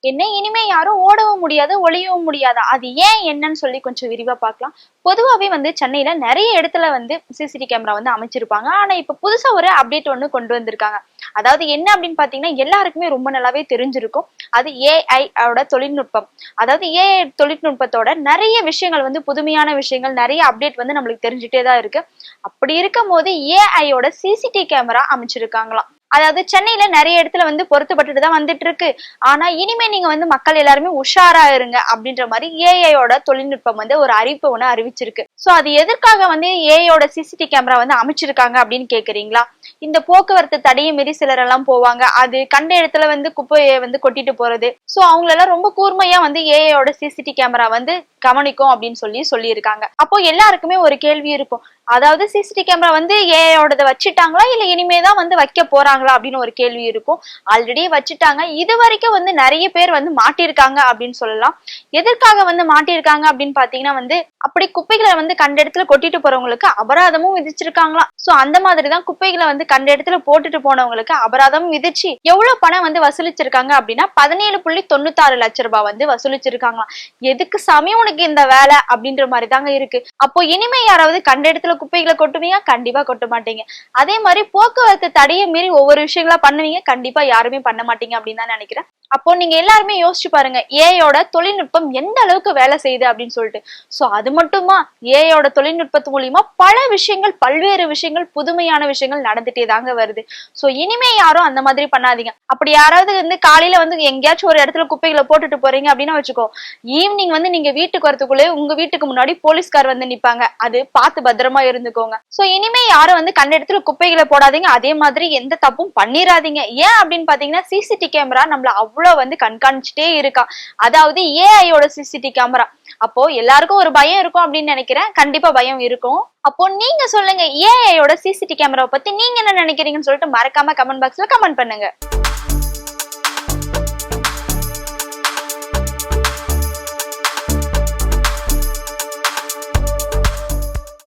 என்ன இனிமே யாரும் ஓடவும் முடியாது, ஒளியவும் முடியாது. அது ஏன் என்னன்னு சொல்லி கொஞ்சம் விரிவா பார்க்கலாம். பொதுவாவே சென்னையில நிறைய இடத்துல சிசிடிவி கேமரா அமைச்சிருப்பாங்க. ஆனா இப்ப புதுசா ஒரு அப்டேட் ஒண்ணு கொண்டு வந்திருக்காங்க. அதாவது என்ன அப்படின்னு பாத்தீங்கன்னா, எல்லாருக்குமே ரொம்ப நல்லாவே தெரிஞ்சிருக்கும். அது ஏஐ ஓட தொழில்நுட்பம். அதாவது ஏஐ தொழில்நுட்பத்தோட நிறைய விஷயங்கள் புதுமையான விஷயங்கள் நிறைய அப்டேட் நம்மளுக்கு தெரிஞ்சுட்டே தான் இருக்கு. அப்படி இருக்கும் போது ஏஐயோட சிசிடிவி கேமரா அமைச்சிருக்காங்களாம். அதாவது சென்னையில நிறைய இடத்துல பொருத்தப்பட்டுட்டு தான் வந்துட்டு இருக்கு. ஆனா இனிமே நீங்க மக்கள் எல்லாருமே உஷாரா இருங்க அப்படின்ற மாதிரி ஏஐயோட தொழில்நுட்பம் ஒரு அறிவிப்பு ஒண்ணு அறிவிச்சிருக்கு. சோ அது எதற்காக ஏஐயோட சிசிடிவி கேமரா அமைச்சிருக்காங்க அப்படின்னு கேக்குறீங்களா? இந்த போக்குவரத்து தடையை மீறி சிலர் எல்லாம் போவாங்க. அது கண்ட இடத்துல குப்பையை கொட்டிட்டு போறது. சோ அவங்களெல்லாம் ரொம்ப கூர்மையா ஏஐயோட சிசிடிவி கேமரா கவனிக்கும் அப்படின்னு சொல்லி இருக்காங்க. அப்போ எல்லாருக்குமே ஒரு கேள்வி இருக்கும். அதாவது சிசிடிவி கேமரா ஏஐயோடத வச்சுட்டாங்களா இல்ல இனிமேதான் வைக்க போறாங்களா அப்படின்னு ஒரு கேள்வி இருக்கும். ஆல்ரெடி வச்சுட்டாங்க. இது வரைக்கும் நிறைய பேர் மாட்டிருக்காங்க அப்படின்னு சொல்லலாம். எதற்காக மாட்டிருக்காங்க அப்படின்னு பாத்தீங்கன்னா அப்படி குப்பைகளை கண்ட இடத்துல கொட்டிட்டு போறவங்களுக்கு அபராதமும் விதிச்சிருக்காங்களாம். சோ அந்த மாதிரிதான் குப்பைகளை கண்ட இடத்துல போட்டுட்டு போனவங்களுக்கு அபராதமும் விதிச்சு எவ்வளவு பணம் வசூலிச்சிருக்காங்க அப்படின்னா 17.96 லட்சம் ரூபாய் வசூலிச்சிருக்காங்களாம். எதுக்கு சாமி உனக்கு இந்த வேலை அப்படின்ற மாதிரி தாங்க இருக்கு. அப்போ இனிமே யாராவது கண்ட இடத்துல குப்பைகளை கொட்டுவீங்க? கண்டிப்பா கொட்ட மாட்டீங்க. அதே மாதிரி போக்குவரத்து தடையை மீறி ஒவ்வொரு விஷயங்களா பண்ணுவீங்க? கண்டிப்பா யாருமே பண்ண மாட்டீங்க அப்படின்னு தான் நினைக்கிறேன். அப்போ நீங்க எல்லாருமே யோசிச்சு பாருங்க, ஏஐயோட தொழில்நுட்பம் எந்த அளவுக்கு வேலை செய்யுது அப்படின்னு சொல்லிட்டு. சோ அது மட்டுமா, ஏஐயோட தொழில்நுட்பத்து மூலியமா பல விஷயங்கள், பல்வேறு விஷயங்கள், புதுமையான விஷயங்கள் நடந்துட்டே தாங்க வருது. சோ இனிமே யாரும் அந்த மாதிரி பண்ணாதீங்க. அப்படி யாராவது காலையில எங்கேயாச்சும் ஒரு இடத்துல குப்பைகளை போட்டுட்டு போறீங்க அப்படின்னு வச்சுக்கோ, ஈவினிங் நீங்க வீட்டுக்கு வரதுக்குள்ளே உங்க வீட்டுக்கு முன்னாடி போலீஸ்கார் நிப்பாங்க. அது பார்த்து பத்திரமா இருந்துக்கோங்க. சோ இனிமே யாரும் கண்ட இடத்துல குப்பைகளை போடாதீங்க. அதே மாதிரி எந்த தப்பும் பண்ணிராதீங்க. ஏன் அப்படின்னு பாத்தீங்கன்னா, சிசிடிவி கேமரா நம்மள அவ்வளவு கண்காணிச்சுட்டே இருக்கா. அதாவது ஏஐயோட சிசிடிவி கேமரா. அப்போ எல்லாருக்கும் ஒரு பயம் இருக்கும் அப்படின்னு நினைக்கிறேன். கண்டிப்பா பயம் இருக்கும். அப்போ நீங்க சொல்லுங்க, ஏஐயோட சிசிடிவி கேமரா பத்தி நீங்க என்ன நினைக்கிறீங்கன்னு சொல்லிட்டு மறக்காம கமெண்ட் பாக்ஸ்ல கமெண்ட் பண்ணுங்க.